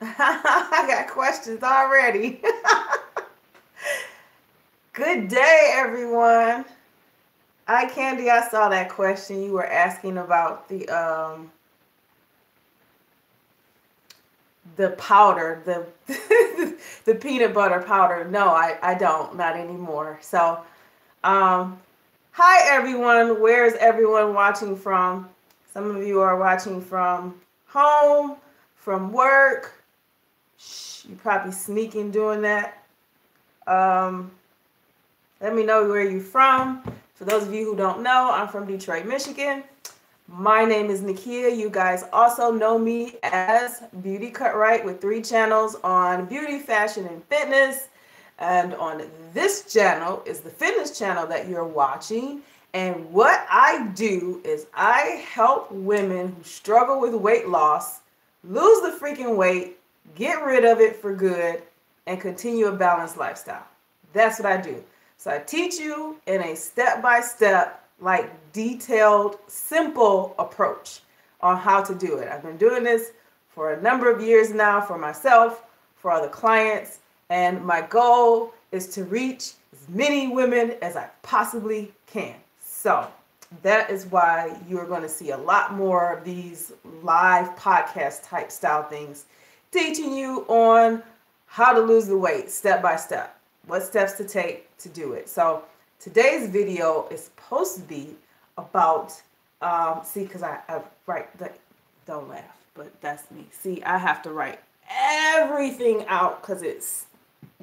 I got questions already. Good day, everyone. Candy, I saw that question you were asking about the powder, the the peanut butter powder. No, I don't, not anymore. So, um, hi everyone. Where's everyone watching from? Some of you are watching from home, from work. Shh, you probably sneaking doing that. Um, Let me know where you're from. For those of you who don't know, I'm from Detroit, Michigan. My name is Nakia. You guys also know me as Beauty Cut Right with 3 channels on beauty, fashion, and fitness. And on this channel is the fitness channel that you're watching. And what I do is I help women who struggle with weight loss lose the freaking weight, get rid of it for good, and continue a balanced lifestyle. That's what I do. So I teach you in a step-by-step, like detailed, simple approach on how to do it. I've been doing this for a number of years now for myself, for other clients, and my goal is to reach as many women as I possibly can. So that is why you're going to see a lot more of these live podcast type style things, teaching you on how to lose the weight step by step, what steps to take to do it. So today's video is supposed to be about, because I write, don't laugh, but that's me. See, I have to write everything out because it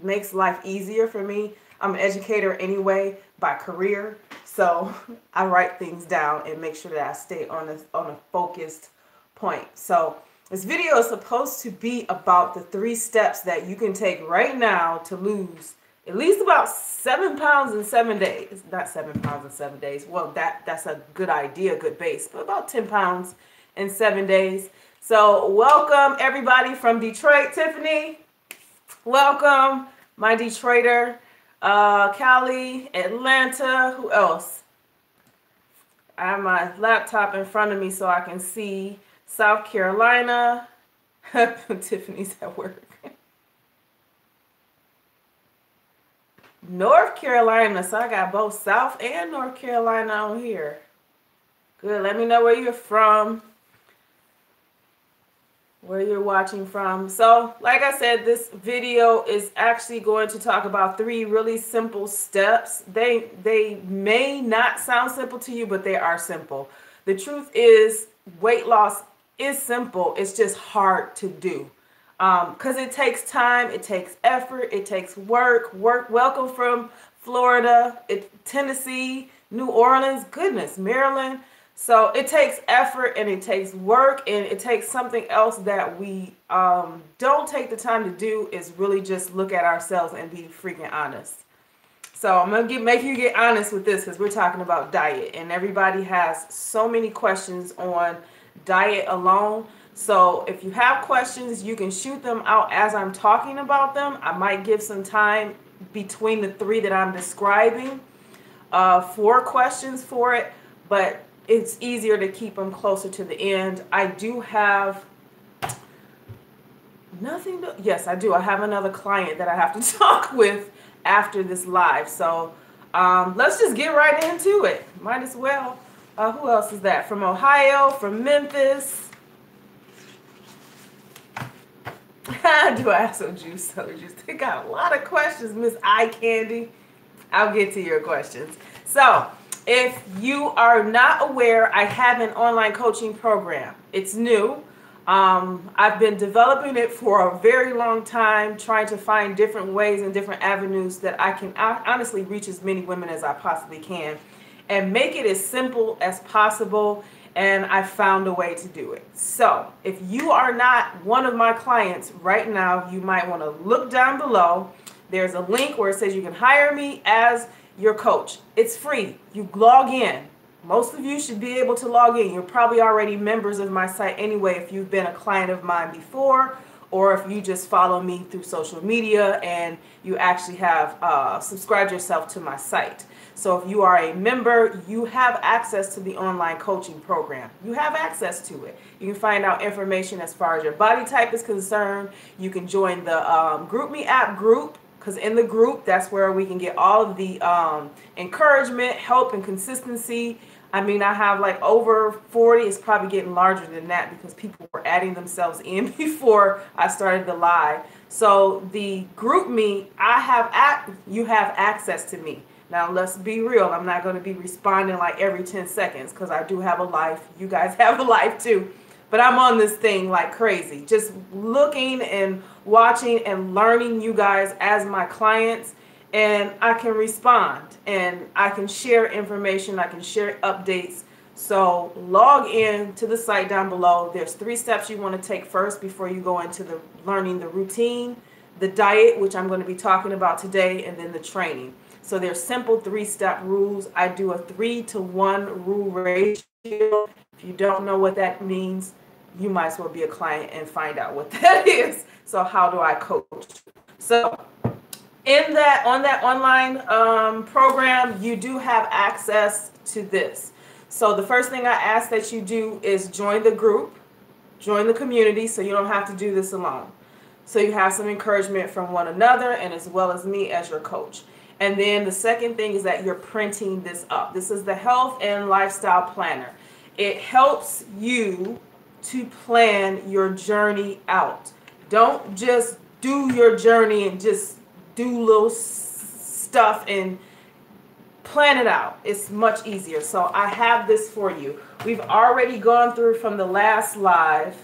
makes life easier for me. I'm an educator anyway by career, so I write things down and make sure that I stay on a focused point. So this video is supposed to be about the 3 steps that you can take right now to lose at least about 7 pounds in 7 days. Not 7 pounds in 7 days. Well, that's a good idea, good base, but about 10 pounds in 7 days. So welcome everybody from Detroit. Tiffany, welcome. My Detroiter. Cali, Atlanta. Who else? I have my laptop in front of me so I can see. South Carolina. Tiffany's at work. North Carolina, so I got both South and North Carolina on here. Good, let me know where you're from, where you're watching from. So, like I said, this video is actually going to talk about 3 really simple steps. They may not sound simple to you, but they are simple. The truth is, weight loss is simple. It's just hard to do. Because it takes time, it takes effort, it takes work. Welcome from Florida, Tennessee, New Orleans, goodness, Maryland. So it takes effort and it takes work, and it takes something else that we don't take the time to do is really just look at ourselves and be freaking honest. So I'm going to make you get honest with this because we're talking about diet, and everybody has so many questions on diet alone. So if you have questions, you can shoot them out as I'm talking about them. I might give some time between the 3 that I'm describing for questions for it, but it's easier to keep them closer to the end. I do have nothing to, yes, I do. I have another client that I have to talk with after this live. So let's just get right into it. Might as well. Who else is that? From Ohio, from Memphis. Do I have some juice? They got a lot of questions, Miss Eye Candy. I'll get to your questions. So, if you are not aware, I have an online coaching program. It's new. I've been developing it for a very long time, trying to find different ways and different avenues that I can honestly reach as many women as I possibly can and make it as simple as possible. And I found a way to do it. So if you are not one of my clients right now, you might want to look down below. There's a link where it says you can hire me as your coach. It's free. You log in. Most of you should be able to log in. You're probably already members of my site anyway if you've been a client of mine before, or if you just follow me through social media and you actually have subscribed yourself to my site. So if you are a member, you have access to the online coaching program. You have access to it. You can find out information as far as your body type is concerned. You can join the GroupMe app group, because in the group, that's where we can get all of the encouragement, help, and consistency. I mean, I have like over 40. It's probably getting larger than that because people were adding themselves in before I started the live. So the GroupMe, you have access to me. Now, let's be real. I'm not going to be responding like every 10 seconds because I do have a life. You guys have a life too. But I'm on this thing like crazy, just looking and watching and learning you guys as my clients. And I can respond and I can share information. I can share updates. So log in to the site down below. There's 3 steps you want to take first before you go into the learning the routine, the diet, which I'm going to be talking about today, and then the training. So there's simple 3-step rules. I do a 3-to-1 rule ratio. If you don't know what that means, you might as well be a client and find out what that is. So how do I coach? So on that online program, you do have access to this. So the first thing I ask that you do is join the group, join the community, so you don't have to do this alone. So you have some encouragement from one another and as well as me as your coach. And then the second thing is that you're printing this up. This is the Health and Lifestyle Planner. It helps you to plan your journey out. Don't just do your journey and just do little stuff and plan it out. It's much easier. So I have this for you. We've already gone through from the last live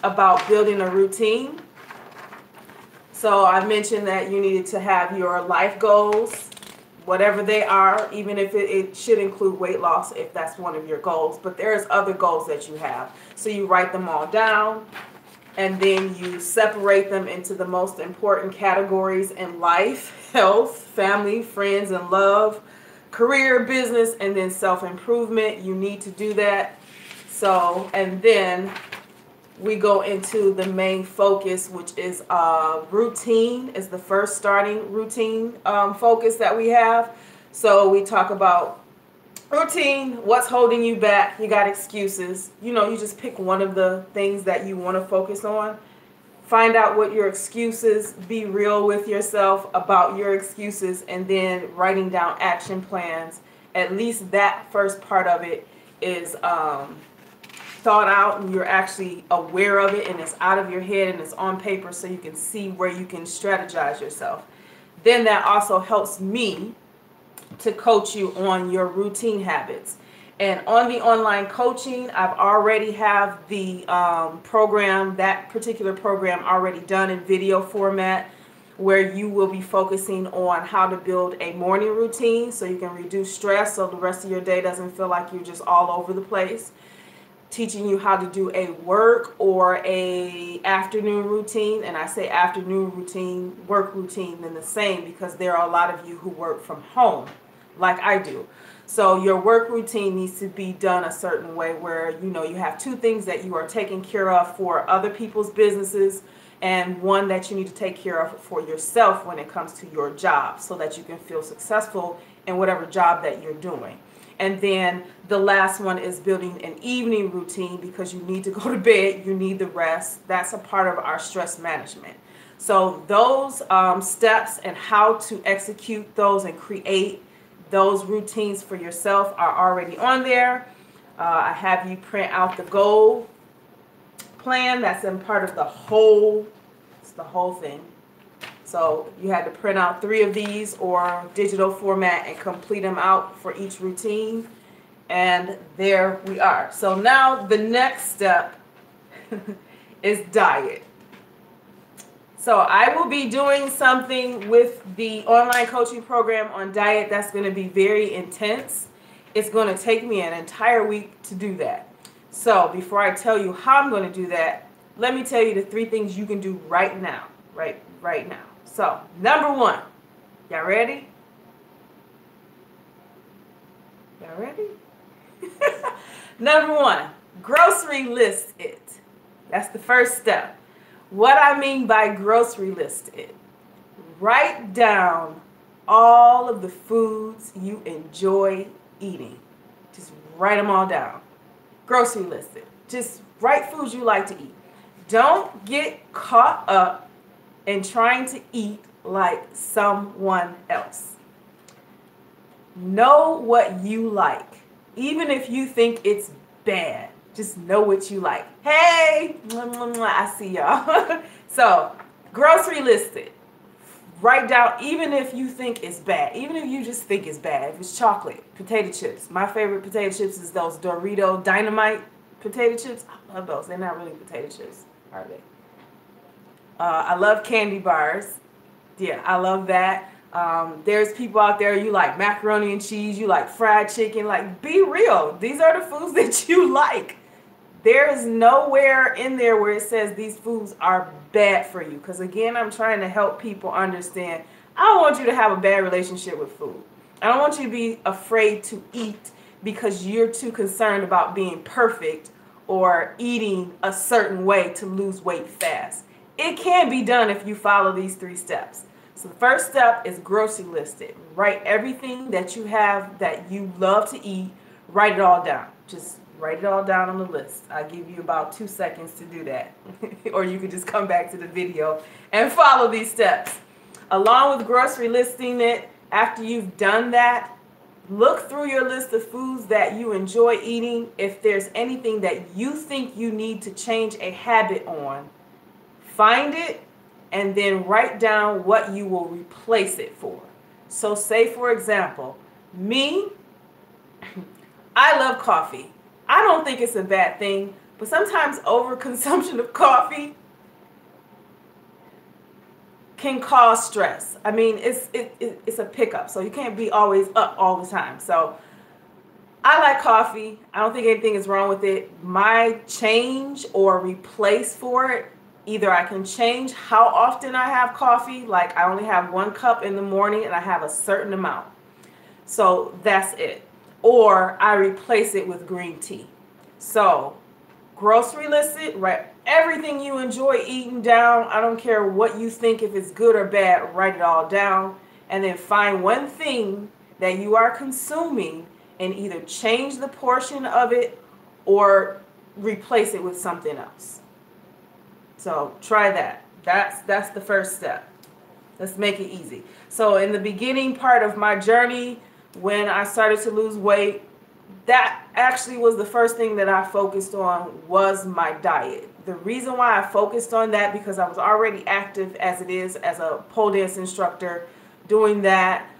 about building a routine. So I mentioned that you needed to have your life goals, whatever they are, even if it should include weight loss if that's one of your goals. But there's other goals that you have. So you write them all down and then you separate them into the most important categories in life: health, family, friends, and love, career, business, and then self-improvement. You need to do that. So, and then we go into the main focus, which is routine, is the first starting routine focus that we have. So we talk about routine, what's holding you back. You got excuses. You know, you just pick one of the things that you want to focus on. Find out what your excuses, be real with yourself about your excuses, and then writing down action plans. At least that first part of it is thought out and you're actually aware of it and it's out of your head and it's on paper so you can see where you can strategize yourself. Then that also helps me to coach you on your routine habits. And on the online coaching, I've already have the program, that particular program already done in video format, where you will be focusing on how to build a morning routine so you can reduce stress so the rest of your day doesn't feel like you're just all over the place. Teaching you how to do a work or a afternoon routine. And I say afternoon routine, work routine, then the same, because there are a lot of you who work from home like I do. So your work routine needs to be done a certain way where, you know, you have 2 things that you are taking care of for other people's businesses and 1 that you need to take care of for yourself when it comes to your job so that you can feel successful in whatever job that you're doing. And then the last one is building an evening routine because you need to go to bed, you need the rest. That's a part of our stress management. So those steps and how to execute those and create those routines for yourself are already on there. I have you print out the goal plan. That's in part of the whole, it's the whole thing. So you had to print out 3 of these or digital format and complete them out for each routine. And there we are. So now the next step is diet. So I will be doing something with the online coaching program on diet that's going to be very intense. It's going to take me an entire week to do that. So before I tell you how I'm going to do that, let me tell you the 3 things you can do right now. Right now. So number 1, y'all ready? Y'all ready? Number 1, grocery list it. That's the first step. What I mean by grocery list it, write down all of the foods you enjoy eating. Just write them all down. Grocery list it. Just write foods you like to eat. Don't get caught up in trying to eat like someone else. Know what you like. Even if you think it's bad, just know what you like. Hey, I see y'all. So, grocery list it. Write down, even if you think it's bad, even if you just think it's bad, if it's chocolate, potato chips. My favorite potato chips is those Dorito Dynamite potato chips. I love those. They're not really potato chips, are they? I love candy bars. Yeah, I love that. There's people out there, you like macaroni and cheese, you like fried chicken. Like, be real. These are the foods that you like. There is nowhere in there where it says these foods are bad for you. Because again, I'm trying to help people understand. I don't want you to have a bad relationship with food. I don't want you to be afraid to eat because you're too concerned about being perfect or eating a certain way to lose weight fast. It can be done if you follow these 3 steps. So the first step is grocery list it. Write everything that you have that you love to eat. Write it all down. Just write it all down on the list. I'll give you about 2 seconds to do that. Or you could just come back to the video and follow these steps. Along with grocery listing it, after you've done that, look through your list of foods that you enjoy eating. If there's anything that you think you need to change a habit on, find it and then write down what you will replace it for. So say, for example, me, I love coffee. I don't think it's a bad thing, but sometimes overconsumption of coffee can cause stress. I mean, it's a pickup, so you can't be always up all the time. So I like coffee. I don't think anything is wrong with it. My change or replace for it, either I can change how often I have coffee, like I only have 1 cup in the morning and I have a certain amount. So that's it. Or I replace it with green tea. So grocery list it, write everything you enjoy eating down. I don't care what you think, if it's good or bad, write it all down. And then find one thing that you are consuming and either change the portion of it or replace it with something else. So try that. That's the first step. Let's make it easy. So in the beginning part of my journey, when I started to lose weight, that actually was the first thing that I focused on, was my diet. The reason why I focused on that, because I was already active as it is as a pole dance instructor, doing that,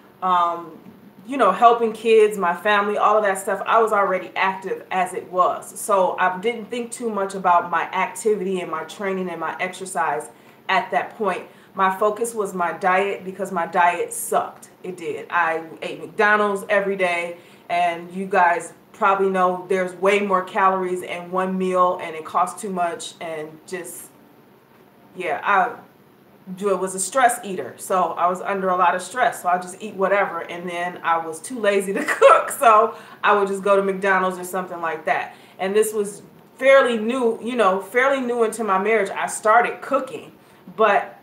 you know, helping kids, my family, all of that stuff. I was already active as it was. So I didn't think too much about my activity and my training and my exercise at that point. My focus was my diet, because my diet sucked. It did. I ate McDonald's every day, and you guys probably know there's way more calories in one meal and it costs too much, and just, yeah, I was a stress eater. So I was under a lot of stress. So I just eat whatever, and then I was too lazy to cook. So I would just go to McDonald's or something like that. And this was fairly new, you know, fairly new into my marriage. I started cooking, but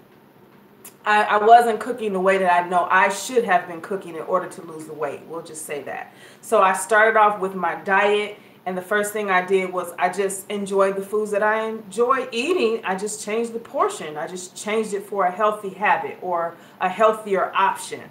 I wasn't cooking the way that I know I should have been cooking in order to lose the weight. We'll just say that. So I started off with my diet, and the first thing I did was I just enjoyed the foods that I enjoy eating. I just changed the portion. I just changed it for a healthy habit or a healthier option.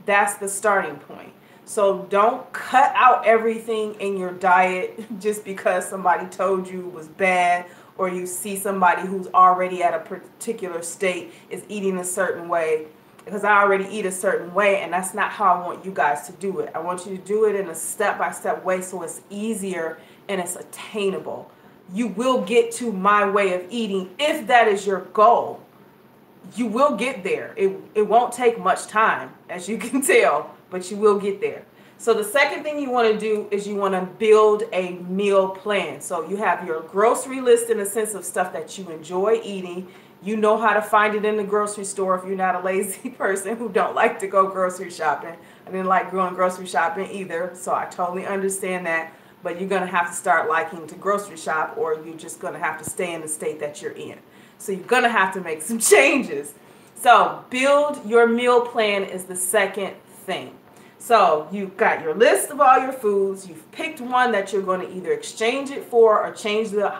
That's the starting point. So don't cut out everything in your diet just because somebody told you it was bad, or you see somebody who's already at a particular state is eating a certain way, because I already eat a certain way, and that's not how I want you guys to do it. I want you to do it in a step-by-step way so it's easier and it's attainable. You will get to my way of eating if that is your goal. You will get there. It won't take much time, as you can tell, but you will get there. So the second thing you want to do is you want to build a meal plan. So you have your grocery list in the sense of stuff that you enjoy eating. You know how to find it in the grocery store if you're not a lazy person who don't like to go grocery shopping. I didn't like going grocery shopping either, so I totally understand that. But you're going to have to start liking to grocery shop, or you're just going to have to stay in the state that you're in. So you're going to have to make some changes. So build your meal plan is the second thing. So you've got your list of all your foods. You've picked one that you're going to either exchange it for or change the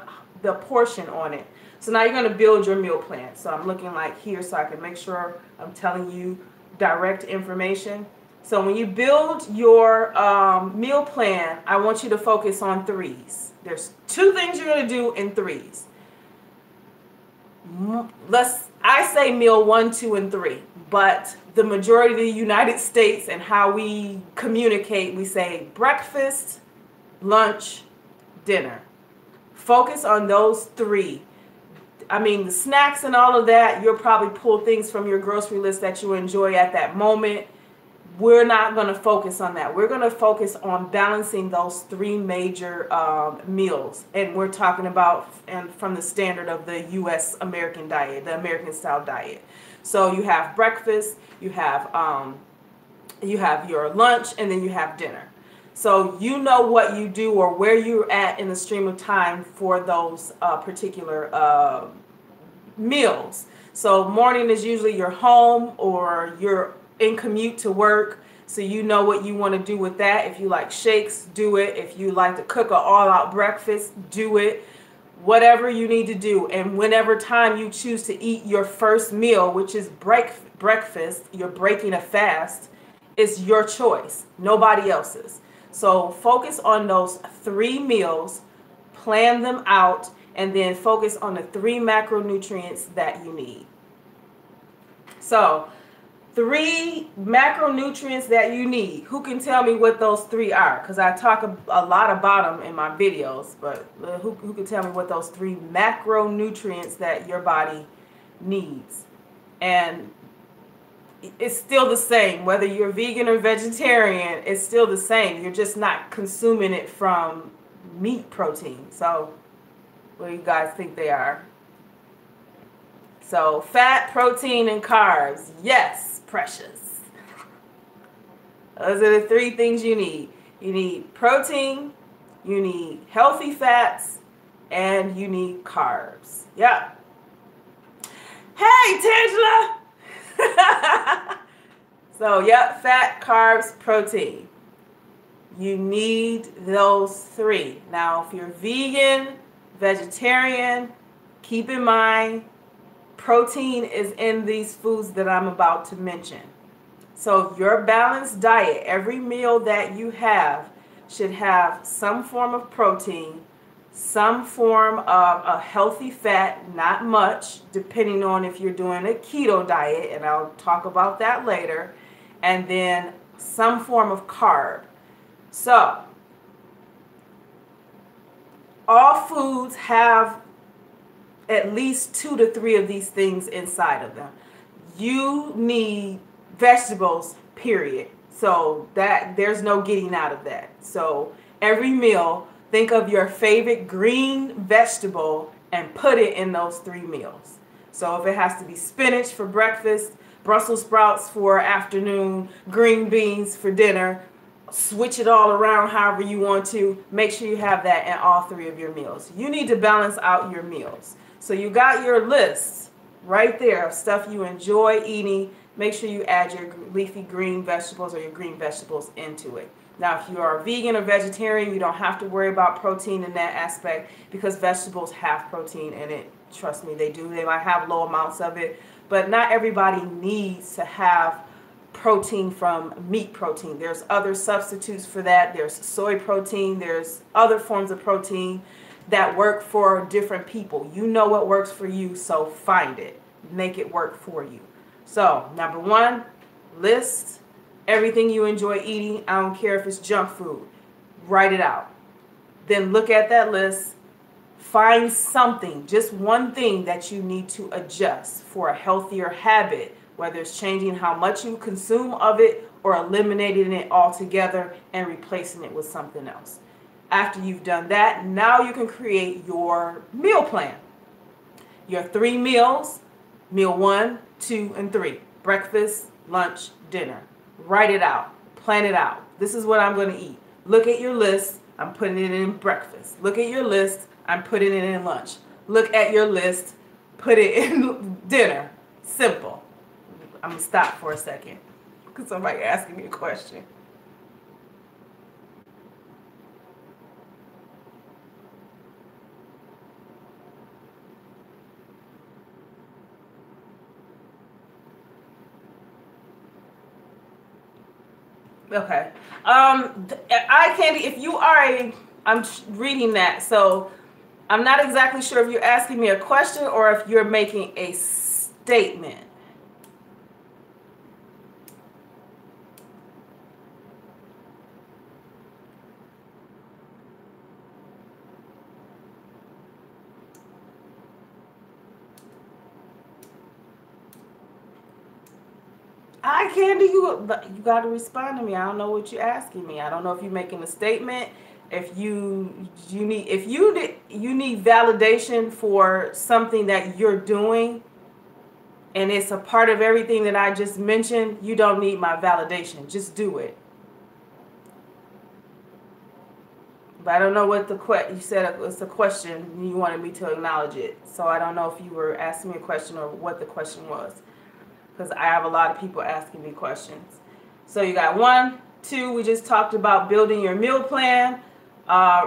portion on it. So now you're going to build your meal plan. So I'm looking like here so I can make sure I'm telling you direct information. So when you build your meal plan, I want you to focus on threes. There's two things you're going to do in threes. I say meal 1, 2, and 3, but the majority of the United States and how we communicate, we say breakfast, lunch, dinner. Focus on those three. I mean, the snacks and all of that, you'll probably pull things from your grocery list that you enjoy at that moment. We're not going to focus on that. We're going to focus on balancing those three major meals. And we're talking about from the standard of the U.S. American diet, the American style diet. So you have breakfast, you have your lunch, and then you have dinner. So you know what you do or where you're at in the stream of time for those particular meals. So morning is usually your home or you're in commute to work, so you know what you want to do with that. If you like shakes, do it. If you like to cook an all-out breakfast, do it. Whatever you need to do. And whenever time you choose to eat your first meal, which is breakfast, you're breaking a fast, it's your choice, nobody else's. So focus on those three meals, plan them out, and then focus on the 3 macronutrients that you need. So 3 macronutrients that you need. Who can tell me what those 3 are? Because I talk a lot about them in my videos, but who can tell me what those 3 macronutrients that your body needs? And it's still the same. Whether you're vegan or vegetarian, it's still the same. You're just not consuming it from meat protein. So what do you guys think they are? So fat, protein, and carbs. Yes, precious. Those are the 3 things you need. You need protein, you need healthy fats, and you need carbs. Yeah. Hey, Tangela! So, yep, fat, carbs, protein. You need those 3. Now, if you're vegan, vegetarian, keep in mind, protein is in these foods that I'm about to mention. So your balanced diet, every meal that you have should have some form of protein, some form of a healthy fat, not much, depending on if you're doing a keto diet, and I'll talk about that later, and then some form of carb. So all foods have at least 2 to 3 of these things inside of them. You need vegetables, period. So that there's no getting out of that. So every meal, think of your favorite green vegetable and put it in those 3 meals. So if it has to be spinach for breakfast, Brussels sprouts for afternoon, green beans for dinner, switch it all around however you want to. Make sure you have that in all 3 of your meals. You need to balance out your meals. So you got your list right there of stuff you enjoy eating. Make sure you add your leafy green vegetables or your green vegetables into it. Now, if you are vegan or vegetarian, you don't have to worry about protein in that aspect because vegetables have protein in it. Trust me, they do. They might have low amounts of it, but not everybody needs to have protein from meat protein. There's other substitutes for that. There's soy protein. There's other forms of protein that work for different people. You know what works for you, so find it. Make it work for you. So, number 1, list everything you enjoy eating. I don't care if it's junk food. Write it out. Then look at that list. Find something, just one thing that you need to adjust for a healthier habit, whether it's changing how much you consume of it or eliminating it altogether and replacing it with something else. After you've done that, now you can create your meal plan. Your 3 meals, meal 1, 2, and 3. Breakfast, lunch, dinner. Write it out. Plan it out. This is what I'm going to eat. Look at your list. I'm putting it in breakfast. Look at your list. I'm putting it in lunch. Look at your list. Put it in dinner. Simple. I'm going to stop for a second. Because somebody asking me a question. Okay. Eye candy, if you are I'm reading that, so I'm not exactly sure if you're asking me a question or if you're making a statement. Eye candy, you got to respond to me. I don't know what you're asking me. I don't know if you're making a statement. If you need validation for something that you're doing, and it's a part of everything that I just mentioned, you don't need my validation. Just do it. But I don't know what you said it's a question and you wanted me to acknowledge it. So I don't know if you were asking me a question or what the question was, because I have a lot of people asking me questions. So you got 1, 2, we just talked about building your meal plan.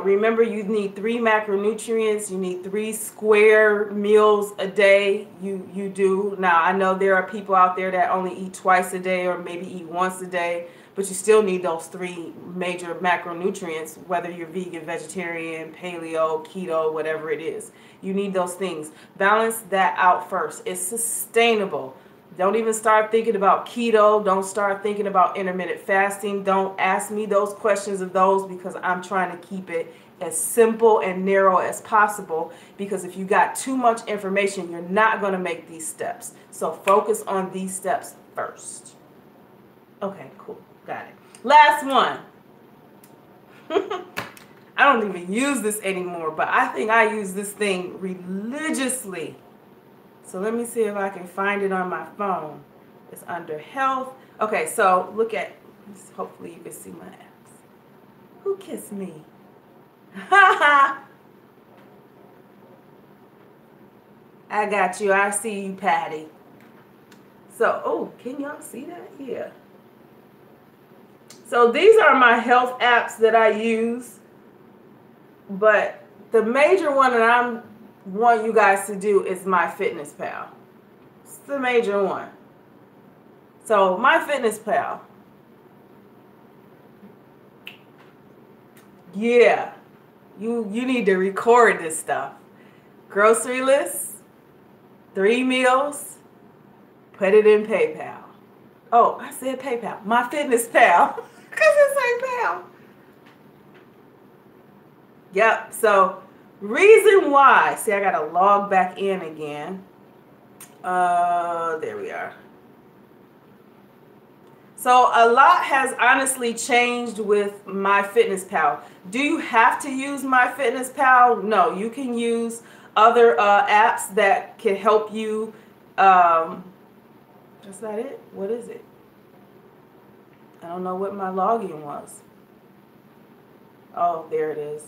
Remember, you need 3 macronutrients. You need 3 square meals a day. You do. Now, I know there are people out there that only eat twice a day or maybe eat once a day, but you still need those 3 major macronutrients, whether you're vegan, vegetarian, paleo, keto, whatever it is. You need those things. Balance that out first. It's sustainable. Don't even start thinking about keto. Don't start thinking about intermittent fasting. Don't ask me those questions of those, because I'm trying to keep it as simple and narrow as possible, because if you got too much information, you're not going to make these steps. So focus on these steps first. Okay, cool. Got it. Last one. I don't even use this anymore, but I think I use this thing religiously. So let me see if I can find it on my phone. It's under health. Okay, so look at, hopefully you can see my apps. Who kissed me? I got you. I see you, Patty. So, oh, can y'all see that? Yeah. So these are my health apps that I use. But the major one that I want you guys to do is MyFitnessPal. It's the major one. So MyFitnessPal. Yeah. You need to record this stuff. Grocery list, 3 meals, put it in PayPal. Oh, I said PayPal. MyFitnessPal. Because it's like PayPal. Yep. So reason why. See, I got to log back in again. There we are. So a lot has honestly changed with MyFitnessPal. Do you have to use MyFitnessPal? No, you can use other apps that can help you. That's not it. What is it? I don't know what my login was. Oh, there it is.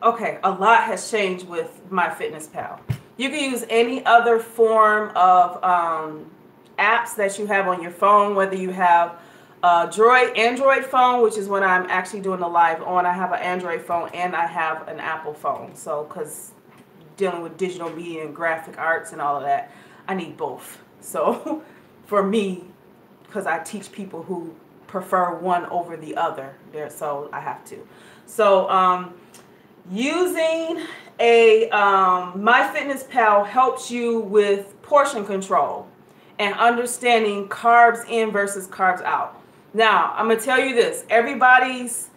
Okay, a lot has changed with MyFitnessPal. You can use any other form of apps that you have on your phone, whether you have Android phone, which is what I'm actually doing the live on. I have an Android phone and I have an Apple phone. So, because dealing with digital media and graphic arts and all of that, I need both. So, for me, because I teach people who prefer one over the other, so I have to. So, using a MyFitnessPal helps you with portion control and understanding carbs in versus carbs out. Now, I'm gonna tell you this: everybody's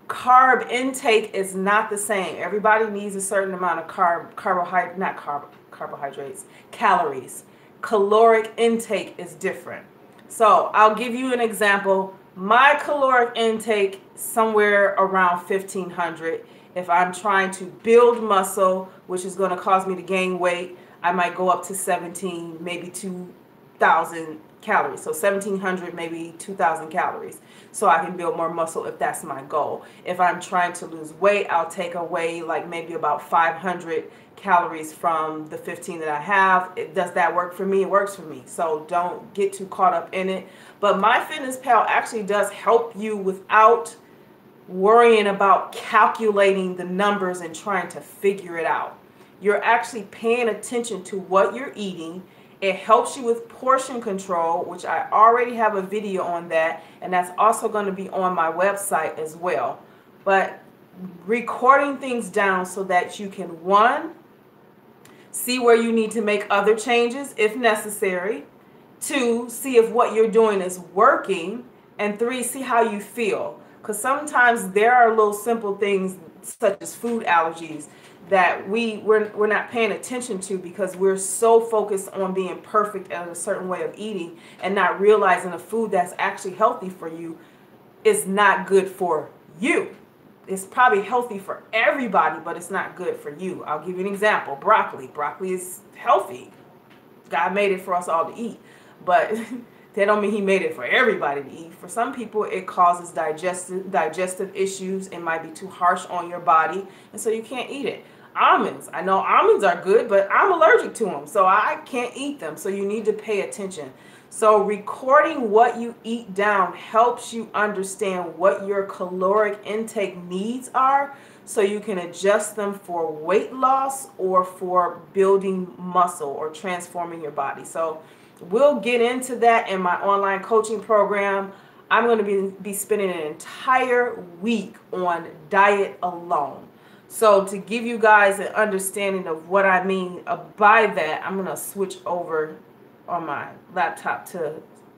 carb intake is not the same. Everybody needs a certain amount of carbohydrates, calories. Caloric intake is different. So I'll give you an example. My caloric intake somewhere around 1,500. If I'm trying to build muscle, which is going to cause me to gain weight, I might go up to 17, maybe 2,000 calories. So 1,700, maybe 2,000 calories. So I can build more muscle if that's my goal. If I'm trying to lose weight, I'll take away like maybe about 500 calories from the 15 that I have. Does that work for me? It works for me. So don't get too caught up in it. But MyFitnessPal actually does help you without worrying about calculating the numbers and trying to figure it out. You're actually paying attention to what you're eating. It helps you with portion control, which I already have a video on that, and that's also going to be on my website as well. But recording things down so that you can, one, see where you need to make other changes if necessary, two, see if what you're doing is working, and three, see how you feel. Because sometimes there are little simple things such as food allergies that we're not paying attention to because we're so focused on being perfect at a certain way of eating and not realizing a food that's actually healthy for you is not good for you. It's probably healthy for everybody, but it's not good for you. I'll give you an example. Broccoli. Broccoli is healthy. God made it for us all to eat, but that don't mean he made it for everybody to eat. For some people, it causes digestive issues. It might be too harsh on your body, and so you can't eat it. Almonds. I know almonds are good, but I'm allergic to them, so I can't eat them. So you need to pay attention. So recording what you eat down helps you understand what your caloric intake needs are so you can adjust them for weight loss or for building muscle or transforming your body. So we'll get into that in my online coaching program. I'm going to be spending an entire week on diet alone. So to give you guys an understanding of what I mean by that, I'm going to switch over on my laptop to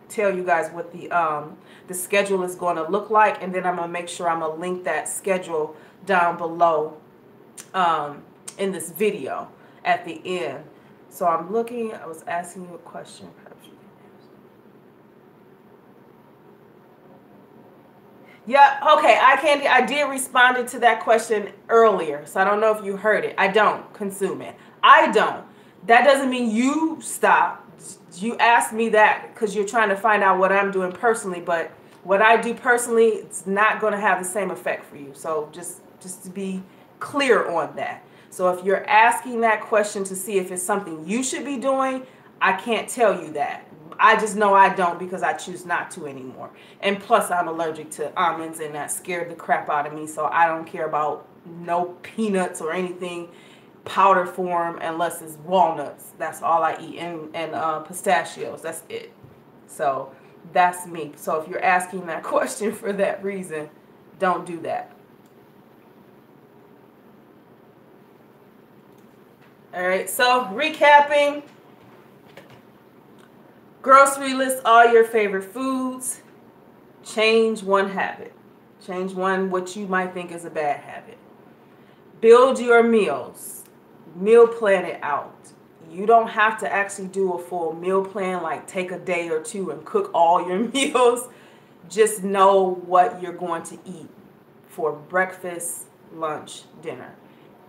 tell you guys what the schedule is going to look like, and then I'm going to make sure I'm going to link that schedule down below in this video at the end. So I'm looking, I was asking you a question. Yeah, okay, I did respond to that question earlier, so I don't know if you heard it. I don't consume it. I don't. That doesn't mean you stop. You asked me that because you're trying to find out what I'm doing personally, but what I do personally, it's not going to have the same effect for you. So just to be clear on that. So if you're asking that question to see if it's something you should be doing, I can't tell you that. I just know I don't because I choose not to anymore. And plus I'm allergic to almonds and that scared the crap out of me. So I don't care about no peanuts or anything powder form unless it's walnuts. That's all I eat. And pistachios. That's it. So that's me. So if you're asking that question for that reason, don't do that. All right. So recapping. Grocery list all your favorite foods. Change one habit. Change one what you might think is a bad habit. Build your meals. Meal plan it out. You don't have to actually do a full meal plan, like take a day or two and cook all your meals. Just know what you're going to eat for breakfast, lunch, dinner.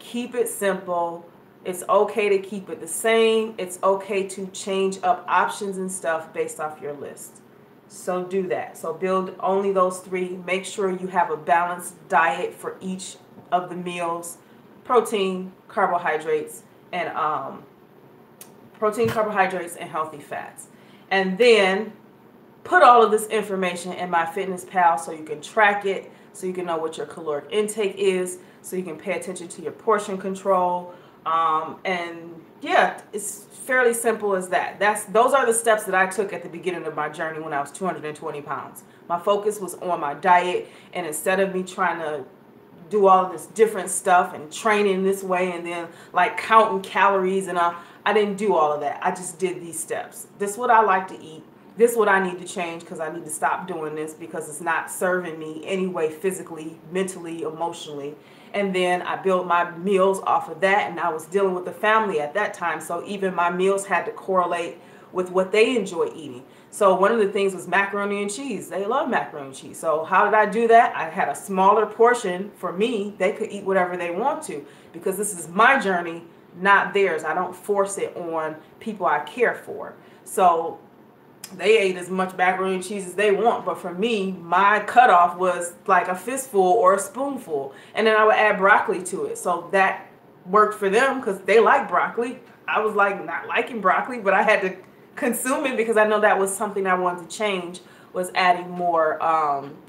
Keep it simple. It's okay to keep it the same. It's okay to change up options and stuff based off your list. So do that. So build only those three. Make sure you have a balanced diet for each of the meals. Protein, carbohydrates, and healthy fats. And then put all of this information in MyFitnessPal so you can track it, so you can know what your caloric intake is, so you can pay attention to your portion control. And yeah, it's fairly simple as that. Those are the steps that I took at the beginning of my journey when I was 220 pounds. My focus was on my diet, and instead of me trying to do all of this different stuff and training this way and then like counting calories and all, I didn't do all of that. I just did these steps. This is what I like to eat. This is what I need to change because I need to stop doing this because it's not serving me anyway, physically, mentally, emotionally. And then I built my meals off of that, and I was dealing with the family at that time. So even my meals had to correlate with what they enjoy eating. So one of the things was macaroni and cheese. They love macaroni and cheese. So how did I do that? I had a smaller portion for me. They could eat whatever they want to because this is my journey, not theirs. I don't force it on people I care for. So they ate as much macaroni and cheese as they want. But for me, my cutoff was like a fistful or a spoonful. And then I would add broccoli to it. So that worked for them because they like broccoli. I was like not liking broccoli, but I had to consume it because I know that was something I wanted to change, was adding more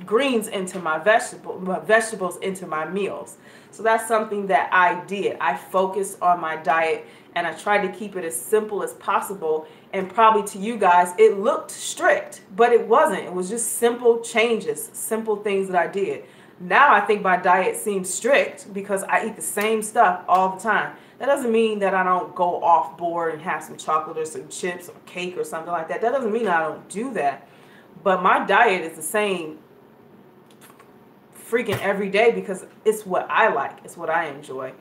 greens into my vegetables into my meals. So that's something that I did. I focused on my diet and I tried to keep it as simple as possible. And probably to you guys, it looked strict, but it wasn't. It was just simple changes, simple things that I did. Now I think my diet seems strict because I eat the same stuff all the time. That doesn't mean that I don't go off board and have some chocolate or some chips or cake or something like that. That doesn't mean I don't do that. But my diet is the same freaking every day because it's what I like. It's what I enjoy.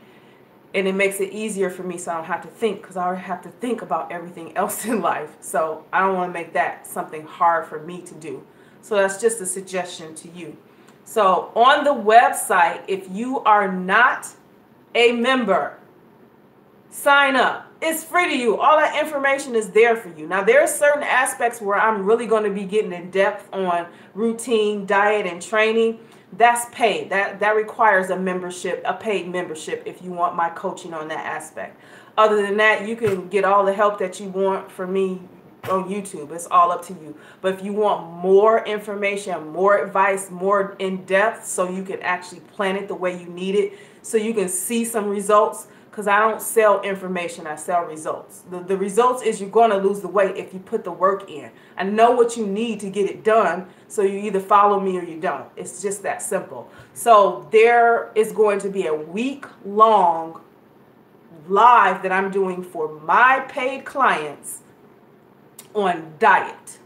And it makes it easier for me so I don't have to think, because I already have to think about everything else in life. So I don't want to make that something hard for me to do. So that's just a suggestion to you. So on the website, if you are not a member, sign up. It's free to you. All that information is there for you. Now, there are certain aspects where I'm really going to be getting in depth on routine, diet, and training. That's paid. That requires a membership, a paid membership, if you want my coaching on that aspect. Other than that, you can get all the help that you want from me on YouTube. It's all up to you. But if you want more information, more advice, more in depth, so you can actually plan it the way you need it, so you can see some results, because I don't sell information, I sell results. The results is you're going to lose the weight if you put the work in. I know what you need to get it done, so you either follow me or you don't. It's just that simple. So there is going to be a week-long live that I'm doing for my paid clients on diet.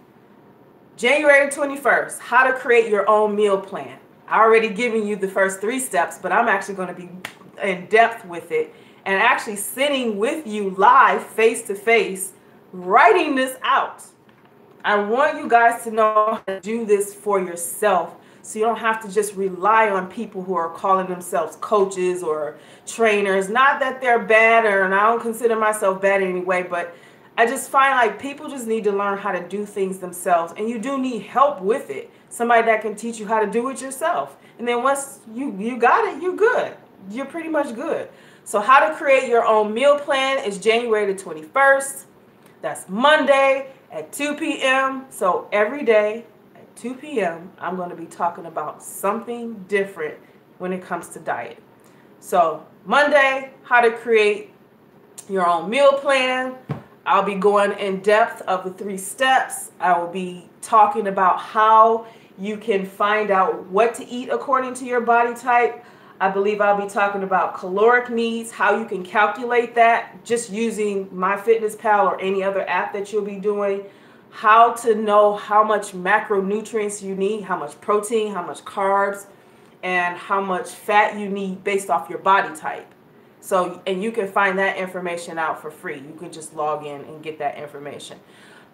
January 21st, how to create your own meal plan. I already given you the first 3 steps, but I'm actually going to be in depth with it and actually sitting with you live face to face, writing this out. I want you guys to know how to do this for yourself, so you don't have to just rely on people who are calling themselves coaches or trainers. Not that they're bad, and I don't consider myself bad anyway, but I just find like people just need to learn how to do things themselves, and you do need help with it. Somebody that can teach you how to do it yourself. And then once you got it, you're good. You're pretty much good. So how to create your own meal plan is January the 21st. That's Monday at 2 p.m. So every day at 2 p.m., I'm going to be talking about something different when it comes to diet. So Monday, how to create your own meal plan. I'll be going in depth of the 3 steps. I will be talking about how you can find out what to eat according to your body type. I believe I'll be talking about caloric needs, how you can calculate that just using MyFitnessPal or any other app that you'll be doing, how to know how much macronutrients you need, how much protein, how much carbs, and how much fat you need based off your body type. So, and you can find that information out for free. You can just log in and get that information.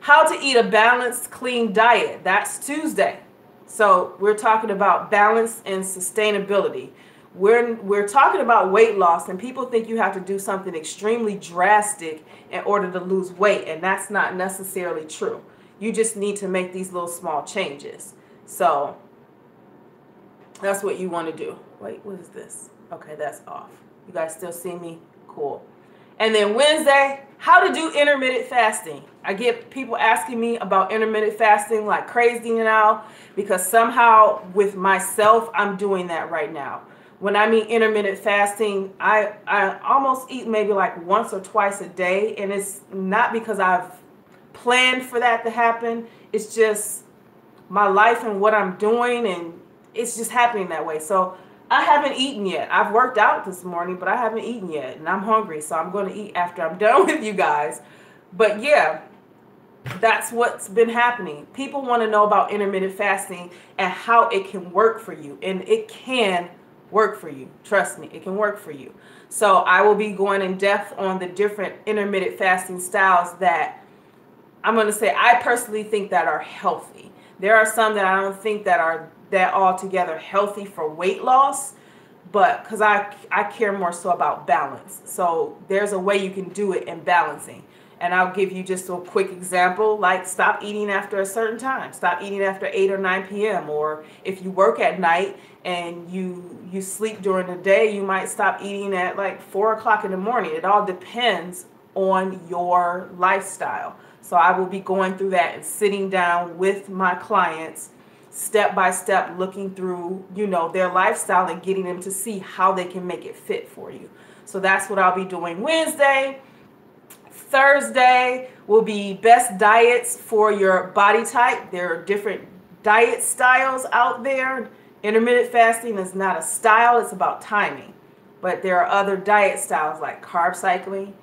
How to eat a balanced, clean diet. That's Tuesday. So we're talking about balance and sustainability. We're talking about weight loss, and people think you have to do something extremely drastic in order to lose weight, and that's not necessarily true. You just need to make these little small changes. So that's what you want to do. Wait, what is this? Okay, that's off. You guys still see me? Cool. And then Wednesday, how to do intermittent fasting. I get people asking me about intermittent fasting like crazy now, because somehow with myself, I'm doing that right now. When I mean intermittent fasting, I almost eat maybe like once or twice a day. And it's not because I've planned for that to happen. It's just my life and what I'm doing, and it's just happening that way. So I haven't eaten yet. I've worked out this morning, but I haven't eaten yet. And I'm hungry, so I'm going to eat after I'm done with you guys. But yeah, that's what's been happening. People want to know about intermittent fasting and how it can work for you. And it can work for you. Trust me, it can work for you. So I will be going in depth on the different intermittent fasting styles that I'm going to say I personally think that are healthy. There are some that I don't think that are that altogether healthy for weight loss, but because I care more so about balance. So there's a way you can do it in balancing. And I'll give you just a quick example, like stop eating after a certain time. Stop eating after 8 or 9 p.m. Or if you work at night and you sleep during the day, you might stop eating at like 4 o'clock in the morning. It all depends on your lifestyle. So I will be going through that and sitting down with my clients step by step, looking through, you know, their lifestyle and getting them to see how they can make it fit for you. So that's what I'll be doing Wednesday. Thursday will be best diets for your body type. There are different diet styles out there. Intermittent fasting is not a style, it's about timing. But there are other diet styles like carb cycling,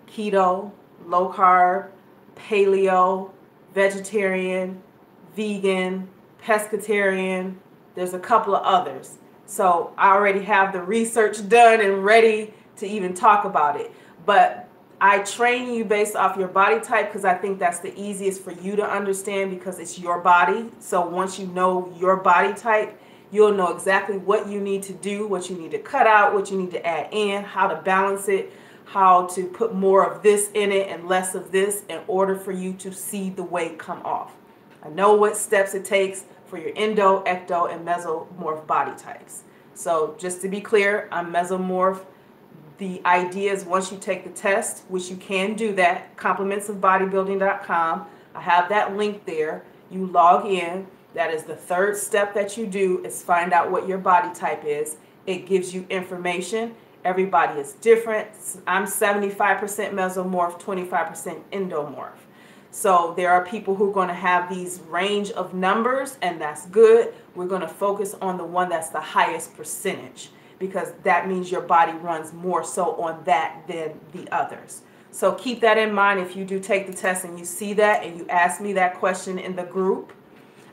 keto, low carb, paleo, vegetarian, vegan, pescatarian. There's a couple of others. So I already have the research done and ready to even talk about it. But I train you based off your body type because I think that's the easiest for you to understand because it's your body. So once you know your body type, you'll know exactly what you need to do, what you need to cut out, what you need to add in, how to balance it, how to put more of this in it and less of this in order for you to see the weight come off. I know what steps it takes for your endo, ecto, and mesomorph body types. So just to be clear, I'm mesomorph. The idea is once you take the test, which you can do that, complementsofbodybuilding.com. I have that link there. You log in. That is the third step that you do is find out what your body type is. It gives you information. Everybody is different. I'm 75% mesomorph, 25% endomorph. So there are people who are going to have these range of numbers, and that's good. We're going to focus on the one that's the highest percentage, because that means your body runs more so on that than the others. So keep that in mind if you do take the test and you see that and you ask me that question in the group.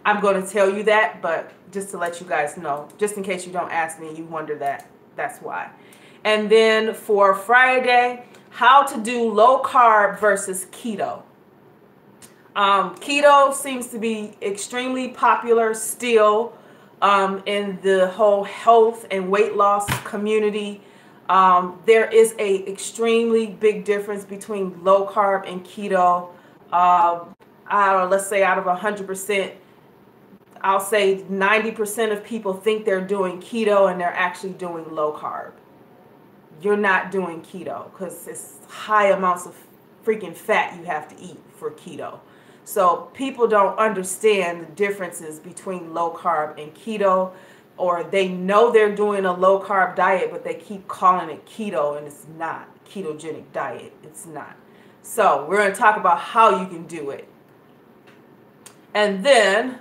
I'm going to tell you that, but just to let you guys know, just in case you don't ask me and you wonder that, that's why. And then for Friday, how to do low carb versus keto. Keto seems to be extremely popular still in the whole health and weight loss community. There is a extremely big difference between low carb and keto. Let's say out of 100%, I'll say 90% of people think they're doing keto and they're actually doing low carb. You're not doing keto because it's high amounts of freaking fat you have to eat for keto. So people don't understand the differences between low carb and keto, or they know they're doing a low carb diet, but they keep calling it keto, and it's not ketogenic diet. It's not. So we're going to talk about how you can do it. And then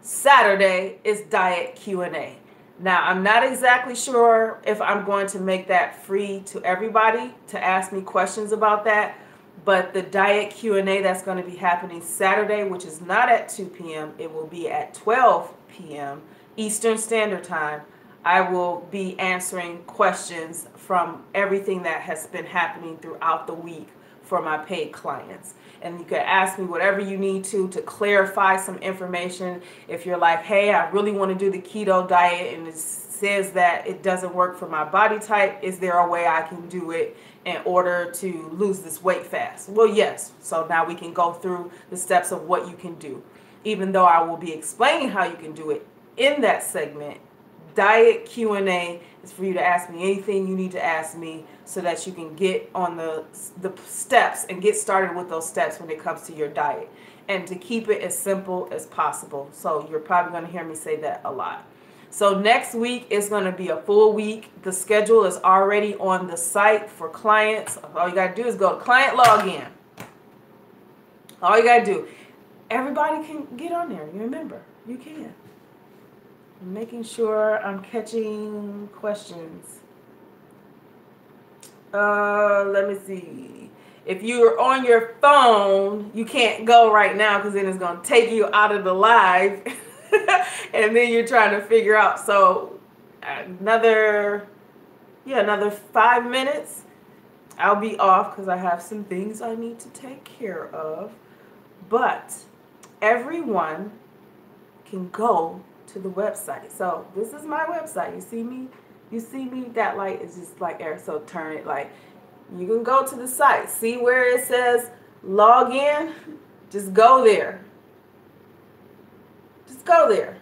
Saturday is diet Q&A. Now, I'm not exactly sure if I'm going to make that free to everybody to ask me questions about that. But the diet Q&A that's going to be happening Saturday, which is not at 2 p.m., it will be at 12 p.m. Eastern Standard Time. I will be answering questions from everything that has been happening throughout the week for my paid clients. And you can ask me whatever you need to clarify some information. If you're like, hey, I really want to do the keto diet and it says that it doesn't work for my body type, is there a way I can do it in order to lose this weight fast? Well, yes. So now we can go through the steps of what you can do. Even though I will be explaining how you can do it in that segment, diet Q&A is for you to ask me anything you need to ask me so that you can get on the steps and get started with those steps when it comes to your diet, and to keep it as simple as possible. So you're probably going to hear me say that a lot. So next week is going to be a full week. The schedule is already on the site for clients. All you got to do is go to client login. All you got to do. Everybody can get on there. You remember, you can. I'm making sure I'm catching questions. Let me see. If you're on your phone, you can't go right now because then it's going to take you out of the live. And then you're trying to figure out. So another 5 minutes, I'll be off because I have some things I need to take care of. But everyone can go to the website. So this is my website. You see me? You see me? That light is just like air. So turn it like, you can go to the site, see where it says log in, just go there. Just go there.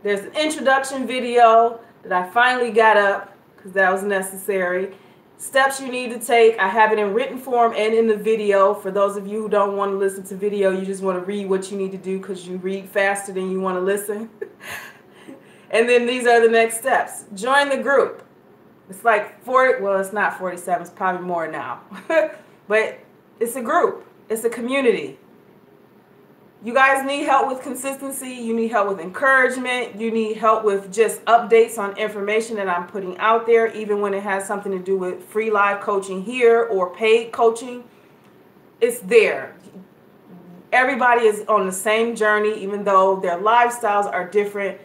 There's an introduction video that I finally got up because that was necessary. Steps you need to take. I have it in written form and in the video. For those of you who don't want to listen to video, you just want to read what you need to do because you read faster than you want to listen. And then these are the next steps. Join the group. It's like 40, well, it's not 47, it's probably more now. But it's a group. It's a community. You guys need help with consistency. You need help with encouragement. You need help with just updates on information that I'm putting out there, even when it has something to do with free live coaching here or paid coaching. It's there. Everybody is on the same journey, even though their lifestyles are different.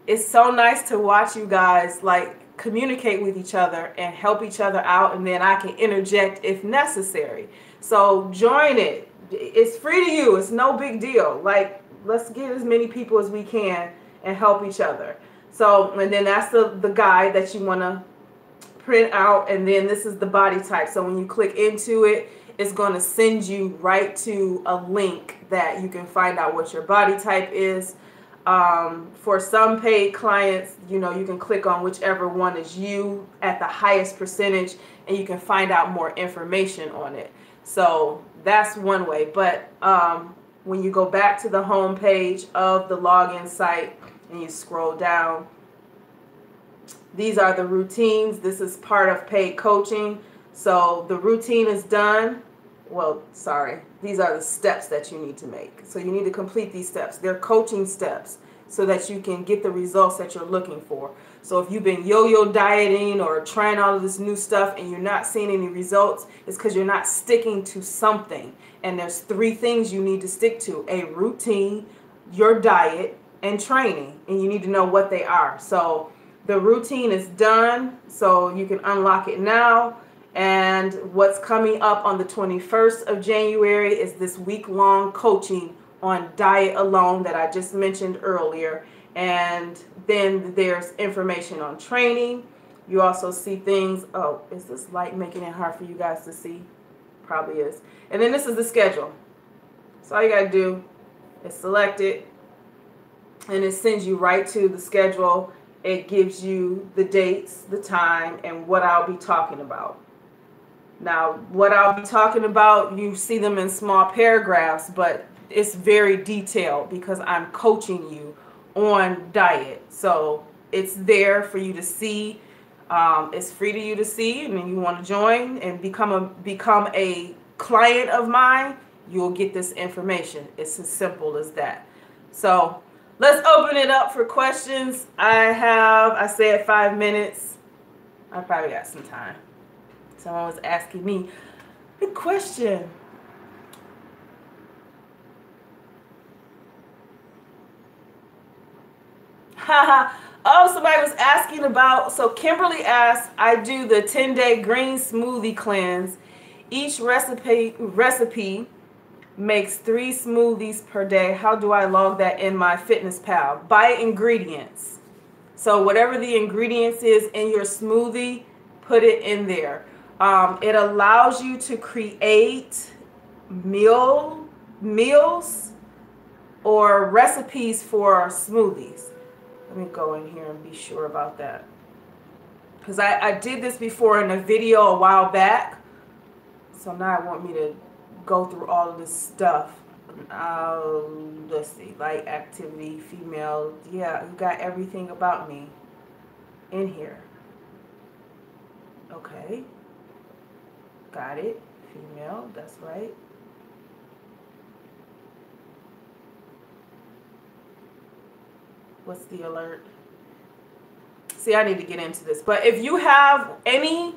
It's so nice to watch you guys like communicate with each other and help each other out, and then I can interject if necessary. So join it. It's free to you. It's no big deal. Like, let's get as many people as we can and help each other. So, and then that's the guide that you want to print out. And then this is the body type. So when you click into it, it's going to send you right to a link that you can find out what your body type is. For some paid clients, you know, you can click on whichever one is you at the highest percentage, and you can find out more information on it. So that's one way. But when you go back to the home page of the login site and you scroll down, these are the routines. This is part of paid coaching. So the routine is done. Well, sorry, these are the steps that you need to make. So you need to complete these steps. They're coaching steps so that you can get the results that you're looking for. So if you've been yo-yo dieting or trying all of this new stuff and you're not seeing any results, it's because you're not sticking to something. And there's 3 things you need to stick to: a routine, your diet, and training. And you need to know what they are. So the routine is done, so you can unlock it now. And what's coming up on the 21st of January is this week-long coaching on diet alone that I just mentioned earlier. And then there's information on training. You also see things. Oh, is this light making it hard for you guys to see? Probably is. And then this is the schedule. So all you got to do is select it, and it sends you right to the schedule. It gives you the dates, the time, and what I'll be talking about. Now, what I'll be talking about, you see them in small paragraphs, but it's very detailed because I'm coaching you on diet. So it's there for you to see. It's free to you to see, and then you want to join and become a client of mine, you'll get this information. It's as simple as that. So let's open it up for questions. I said 5 minutes. I probably got some time. Someone was asking me a question. Oh, somebody was asking about, so Kimberly asked, I do the 10-day green smoothie cleanse. Each recipe makes 3 smoothies per day. How do I log that in my Fitness Pal? By ingredients. So whatever the ingredients is in your smoothie, put it in there. It allows you to create meals or recipes for smoothies. Let me go in here and be sure about that. Because I did this before in a video a while back. So now I want me to go through all of this stuff. Let's see, light activity, female. Yeah, you got everything about me in here. Okay. Got it. Female, that's right. What's the alert? See, I need to get into this. But if you have any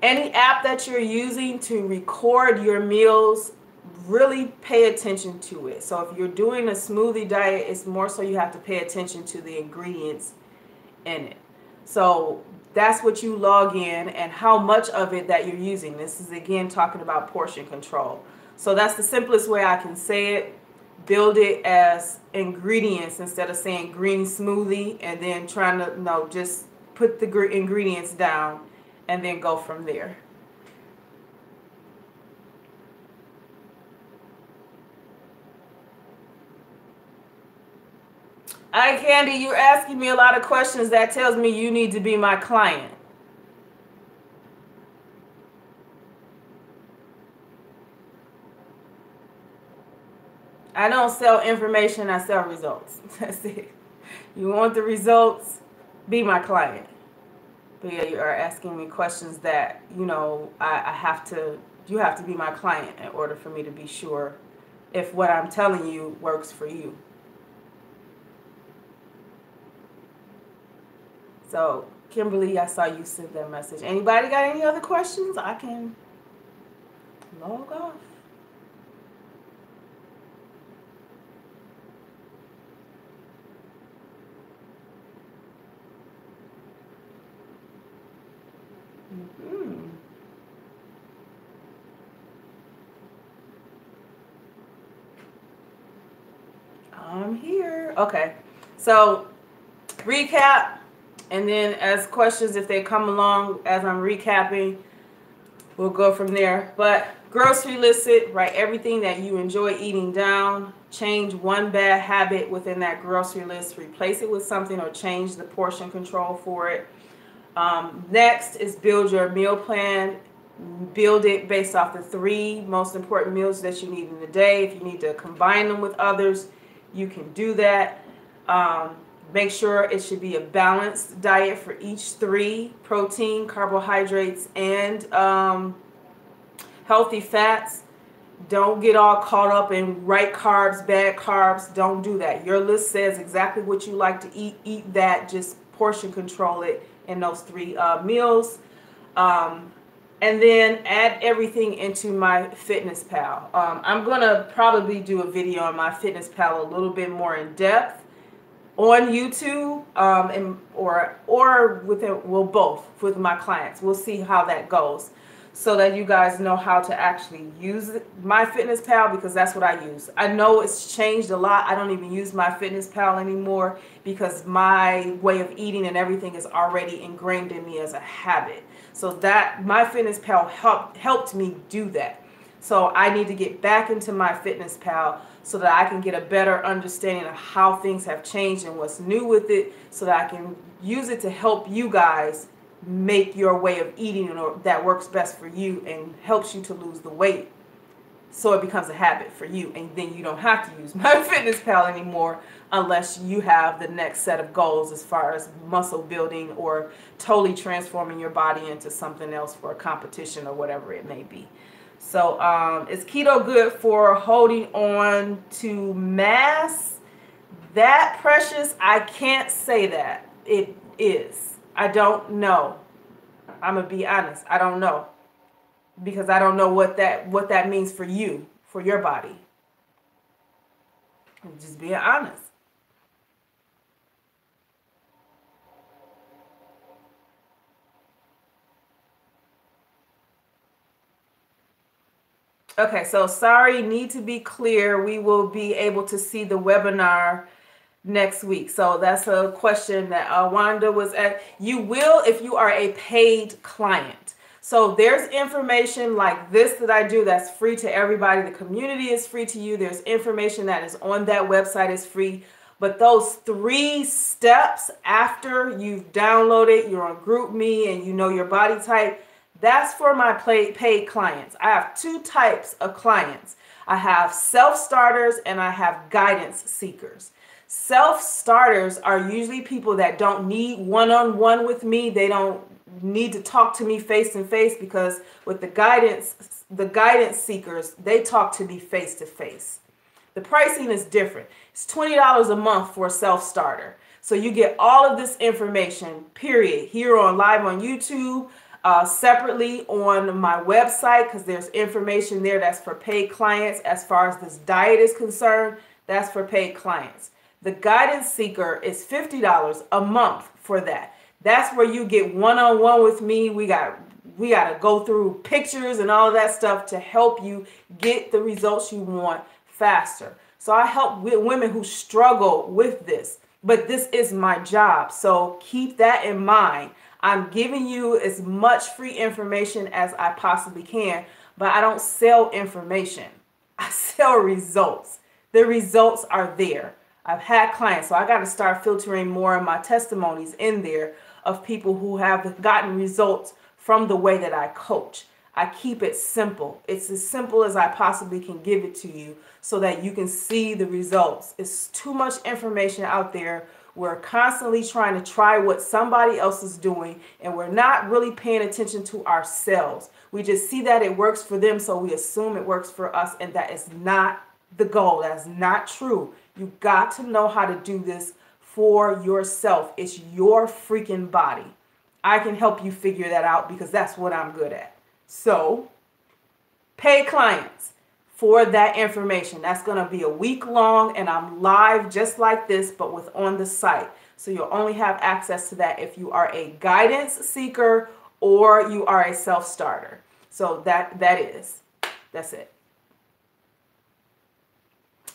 app that you're using to record your meals, really pay attention to it. So if you're doing a smoothie diet, it's more so you have to pay attention to the ingredients in it. So that's what you log in and how much of it that you're using. This is again talking about portion control. So that's the simplest way I can say it. Build it as ingredients instead of saying green smoothie and then trying to, no, just put the ingredients down and then go from there. Hi, Candy, you're asking me a lot of questions. That tells me you need to be my client. I don't sell information, I sell results. That's it. You want the results, be my client. But yeah, you are asking me questions that, you know, I have to, you have to be my client in order for me to be sure if what I'm telling you works for you. So, Kimberly, I saw you send that message. Anybody got any other questions? I can log off. I'm here. Okay. So, recap, and then as questions, if they come along as I'm recapping, we'll go from there. But grocery list it, write everything that you enjoy eating down, change one bad habit within that grocery list, replace it with something or change the portion control for it. Next is build your meal plan. Build it based off the 3 most important meals that you need in the day. If you need to combine them with others, you can do that. Make sure it should be a balanced diet for each 3: protein, carbohydrates, and healthy fats. Don't get all caught up in right carbs, bad carbs. Don't do that. Your list says exactly what you like to eat. Eat that. Just portion control it in those 3 meals. And then add everything into my FitnessPal. I'm going to probably do a video on my FitnessPal a little bit more in depth on YouTube, or with it, well, both with my clients. We'll see how that goes, so that you guys know how to actually use my FitnessPal, because that's what I use. I know it's changed a lot. I don't even use my FitnessPal anymore because my way of eating and everything is already ingrained in me as a habit. So that my FitnessPal helped me do that. So I need to get back into my FitnessPal so that I can get a better understanding of how things have changed and what's new with it, so that I can use it to help you guys make your way of eating that works best for you and helps you to lose the weight, so it becomes a habit for you, and then you don't have to use my FitnessPal anymore unless you have the next set of goals as far as muscle building or totally transforming your body into something else for a competition or whatever it may be. So is keto good for holding on to mass? That, Precious, I can't say that it is. I don't know. I'm gonna be honest. I don't know, because I don't know what that means for you, for your body. I'm just being honest. Okay, so sorry, need to be clear. We will be able to see the webinar next week. So that's a question that Wanda was at. You will if you are a paid client. So there's information like this that I do that's free to everybody. The community is free to you. There's information that is on that website is free. But those 3 steps after you've downloaded, you're on GroupMe, and you know your body type, that's for my paid clients. I have 2 types of clients. I have self-starters and I have guidance seekers. Self-starters are usually people that don't need one-on-one with me. They don't need to talk to me face to face, because with the guidance seekers, they talk to me face to face. The pricing is different. It's $20 a month for a self-starter. So you get all of this information, period, here on live on YouTube, separately on my website, because there's information there that's for paid clients. As far as this diet is concerned, that's for paid clients. The guidance seeker is $50 a month for that. That's where you get one-on-one with me. We got to go through pictures and all of that stuff to help you get the results you want faster. So I help women who struggle with this, but this is my job. So keep that in mind. I'm giving you as much free information as I possibly can, but I don't sell information. I sell results. The results are there. I've had clients, so I got to start filtering more of my testimonies in there of people who have gotten results from the way that I coach. I keep it simple. It's as simple as I possibly can give it to you so that you can see the results. It's too much information out there. We're constantly trying to try what somebody else is doing, and we're not really paying attention to ourselves. We just see that it works for them, so we assume it works for us, and that is not the goal. That's not true. You got to know how to do this for yourself. It's your freaking body. I can help you figure that out because that's what I'm good at. So, pay clients for that information. That's going to be a week long, and I'm live just like this, but with on the site. So you'll only have access to that if you are a guidance seeker or you are a self-starter. So that's it.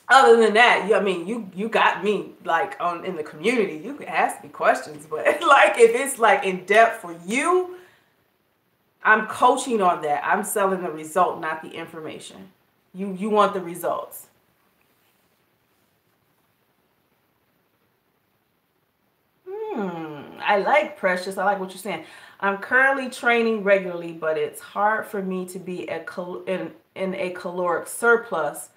Other than that, you got me like in the community. You can ask me questions, but like if it's like in depth for you, I'm coaching on that. I'm selling the result, not the information. You want the results. I like Precious. I like what you're saying. I'm currently training regularly, but it's hard for me to be in a caloric surplus.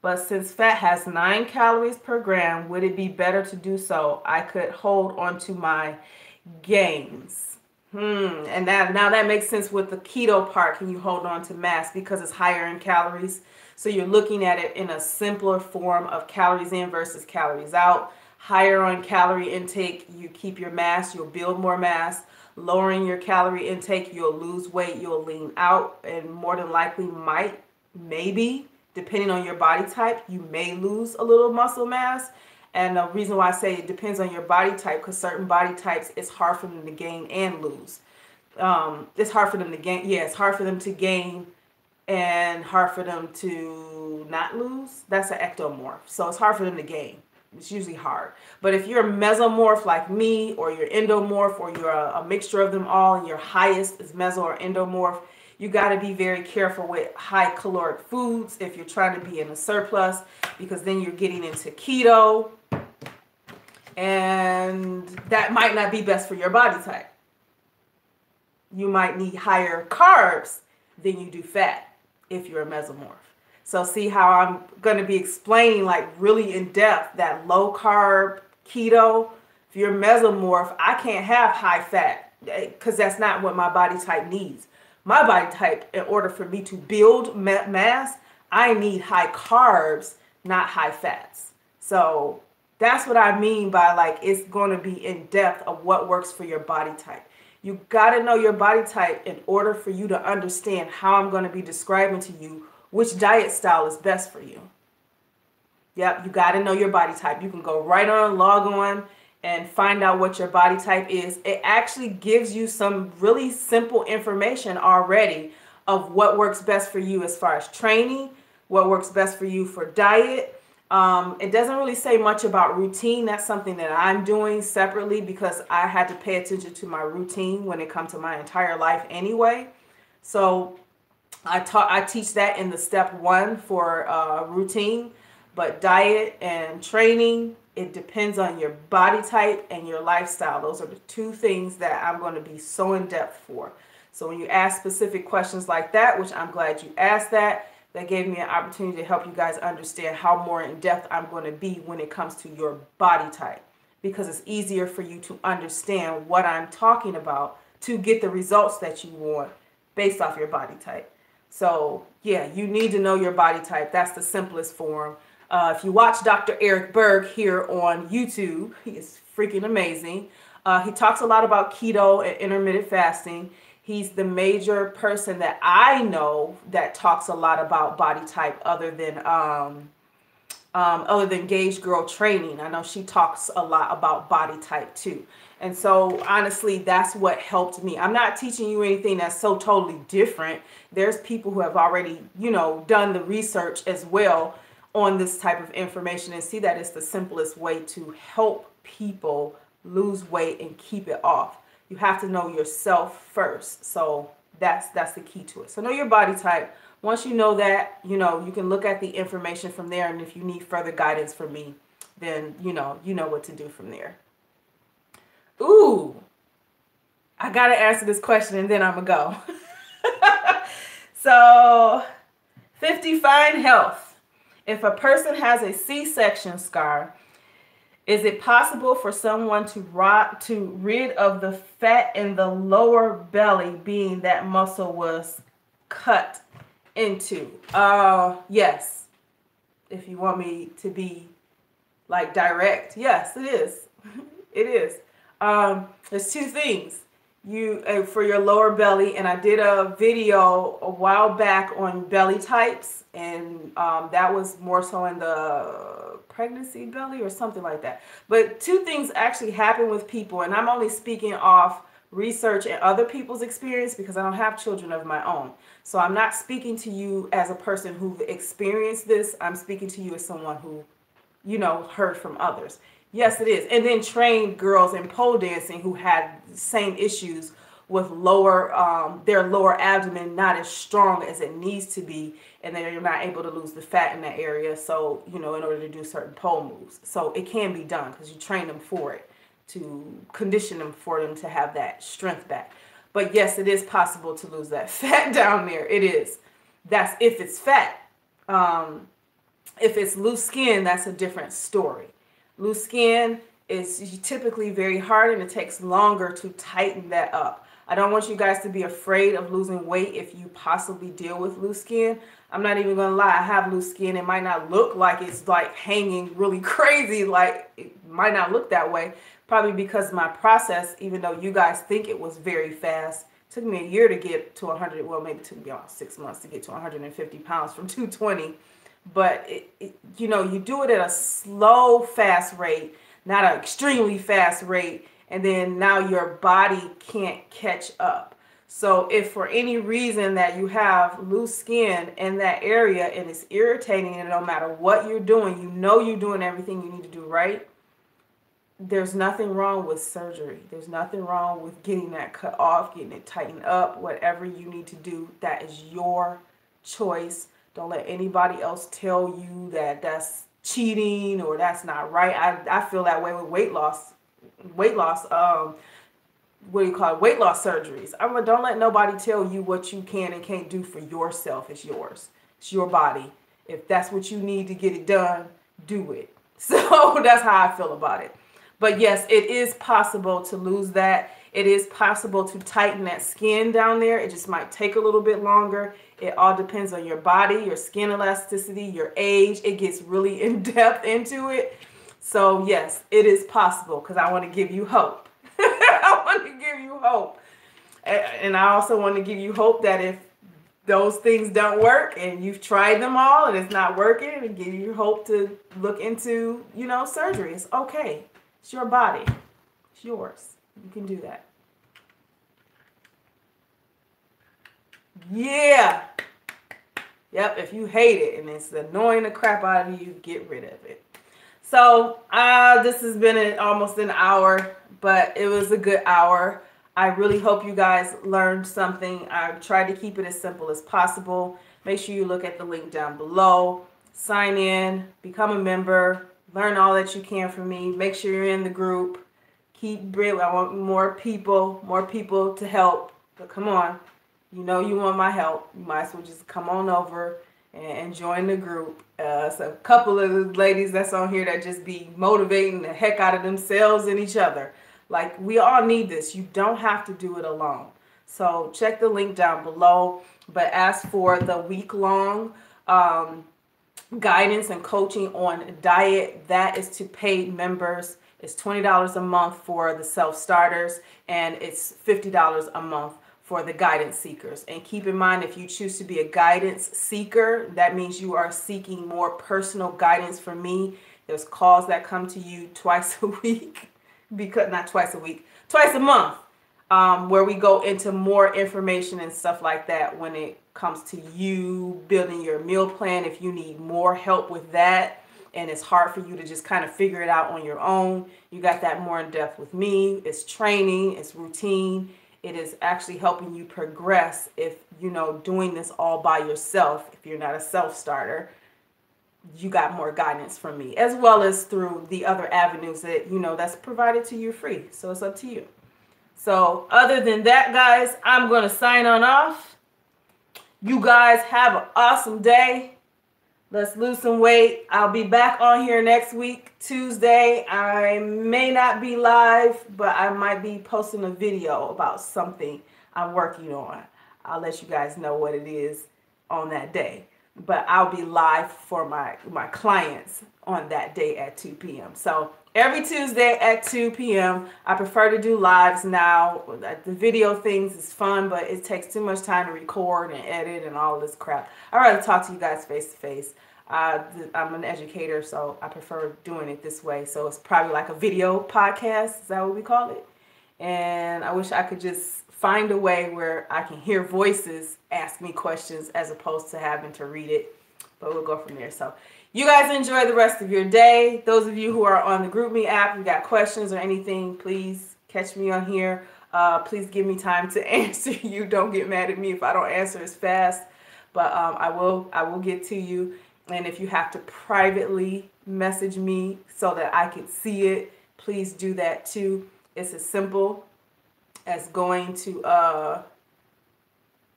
But since fat has 9 calories per gram, would it be better to do so? I could hold on to my gains. And now that makes sense with the keto part. Can you hold on to mass because it's higher in calories? So you're looking at it in a simpler form of calories in versus calories out. Higher on calorie intake, you keep your mass, you'll build more mass. Lowering your calorie intake, you'll lose weight, you'll lean out, and more than likely maybe, depending on your body type, you may lose a little muscle mass. And the reason why I say it depends on your body type, because certain body types, it's hard for them to gain and lose. It's hard for them to gain. Yeah, it's hard for them to gain and hard for them to not lose. That's an ectomorph. So it's hard for them to gain. It's usually hard. But if you're a mesomorph like me, or you're endomorph, or you're a mixture of them all, and your highest is meso or endomorph, you got to be very careful with high caloric foods if you're trying to be in a surplus, because then you're getting into keto, and that might not be best for your body type. You might need higher carbs than you do fat if you're a mesomorph. So see how I'm going to be explaining like really in depth that low carb keto. If you're a mesomorph, I can't have high fat because that's not what my body type needs. My body type, in order for me to build mass, I need high carbs, not high fats. So that's what I mean by like it's going to be in depth of what works for your body type. You got to know your body type in order for you to understand how I'm going to be describing to you which diet style is best for you. Yep, you got to know your body type. You can go right on, log on, and find out what your body type is. It actually gives you some really simple information already of what works best for you as far as training, what works best for you for diet. It doesn't really say much about routine. That's something that I'm doing separately because I had to pay attention to my routine when it comes to my entire life anyway. So I teach that in the step 1 for routine, but diet and training, it depends on your body type and your lifestyle. Those are the 2 things that I'm going to be so in depth for. So when you ask specific questions like that, which I'm glad you asked that gave me an opportunity to help you guys understand how more in depth I'm going to be when it comes to your body type, because it's easier for you to understand what I'm talking about to get the results that you want based off your body type. So yeah, you need to know your body type. That's the simplest form. If you watch Dr. Eric Berg here on YouTube, he is freaking amazing. He talks a lot about keto and intermittent fasting. He's the major person that I know that talks a lot about body type other than Gauge Girl Training. I know she talks a lot about body type too. And so honestly, that's what helped me. I'm not teaching you anything that's so totally different. There's people who have already, done the research as well on this type of information and see that it's the simplest way to help people lose weight and keep it off. You have to know yourself first. So that's the key to it. So know your body type. Once you know that, you can look at the information from there. And if you need further guidance from me, then you know what to do from there. Ooh, I gotta answer this question and then I'm gonna go. So 50, fine health. If a person has a C-section scar, is it possible for someone to rid of the fat in the lower belly, being that muscle was cut into? Yes. If you want me to be like direct, yes, it is. It is. There's two things. For your lower belly, and I did a video a while back on belly types, and that was more so in the pregnancy belly or something like that. But two things actually happen with people, and I'm only speaking off research and other people's experience because I don't have children of my own. So I'm not speaking to you as a person who experienced this. I'm speaking to you as someone who, heard from others. Yes, it is. And then trained girls in pole dancing who had the same issues with their lower abdomen not as strong as it needs to be, and then you're not able to lose the fat in that area. So, in order to do certain pole moves. So it can be done because you train them for it, to condition them for them to have that strength back. But yes, it is possible to lose that fat down there. It is. That's if it's fat. If it's loose skin, that's a different story. Loose skin is typically very hard, and it takes longer to tighten that up. I don't want you guys to be afraid of losing weight if you possibly deal with loose skin. I'm not even going to lie. I have loose skin. It might not look like it's like hanging really crazy. Like it might not look that way. Probably because my process, even though you guys think it was very fast, took me a year to get to 100. Well, maybe it took me about 6 months to get to 150 pounds from 220. But, you do it at a slow, fast rate, not an extremely fast rate, and then now your body can't catch up. So if for any reason that you have loose skin in that area and it's irritating, and no matter what you're doing, you're doing everything you need to do right, there's nothing wrong with surgery. There's nothing wrong with getting that cut off, getting it tightened up, whatever you need to do. That is your choice. Don't let anybody else tell you that that's cheating or that's not right. I feel that way with weight loss, weight loss surgeries. Don't let nobody tell you what you can and can't do for yourself. It's yours. It's your body. If that's what you need to get it done, do it. So that's how I feel about it. But yes, it is possible to lose that. It is possible to tighten that skin down there. It just might take a little bit longer. It all depends on your body, your skin elasticity, your age. It gets really in depth into it. So yes, it is possible, because I want to give you hope. I want to give you hope. And I also want to give you hope that if those things don't work and you've tried them all and it's not working, and give you hope to look into, surgery. It's okay. It's your body. It's yours. You can do that. Yeah. Yep, if you hate it and it's annoying the crap out of you, get rid of it. So this has been almost an hour, but it was a good hour. I really hope you guys learned something. I tried to keep it as simple as possible. Make sure you look at the link down below. Sign in, become a member, learn all that you can from me. Make sure you're in the group. I want more people to help. But come on, you want my help. You might as well just come on over and join the group. So a couple of the ladies that's on here that just be motivating the heck out of themselves and each other. Like, we all need this. You don't have to do it alone. So check the link down below. But as for the week-long guidance and coaching on diet, that is to paid members. It's $20 a month for the self-starters, and it's $50 a month for the guidance seekers. And keep in mind, if you choose to be a guidance seeker, that means you are seeking more personal guidance from me. There's calls that come to you twice a week, because not twice a week, twice a month, where we go into more information and stuff like that when it comes to you building your meal plan. If you need more help with that, and it's hard for you to just kind of figure it out on your own, you got that more in depth with me. It's training, it's routine. It is actually helping you progress if, doing this all by yourself, if you're not a self-starter, you got more guidance from me, as well as through the other avenues that, you know, that's provided to you free. So it's up to you. So other than that, guys, I'm going to sign on off. You guys have an awesome day. Let's lose some weight. I'll be back on here next week, Tuesday. I may not be live, but I might be posting a video about something I'm working on. I'll let you guys know what it is on that day. But I'll be live for my clients on that day at 2 p.m. So every Tuesday at 2 p.m. I prefer to do lives now. The video things is fun, but it takes too much time to record and edit and all this crap. I'd rather talk to you guys face to face. I'm an educator, so I prefer doing it this way. So it's probably like a video podcast. Is that what we call it? And I wish I could just find a way where I can hear voices ask me questions as opposed to having to read it. But we'll go from there. So you guys enjoy the rest of your day. Those of you who are on the GroupMe app, you got questions or anything, please catch me on here. Please give me time to answer you. Don't get mad at me if I don't answer as fast. But I will get to you. And if you have to privately message me so that I can see it, please do that too. It's as simple as going to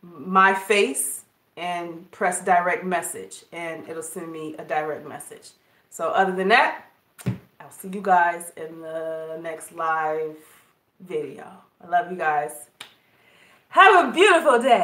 my face and press direct message, and it'll send me a direct message. So other than that, I'll see you guys in the next live video. I love you guys. Have a beautiful day.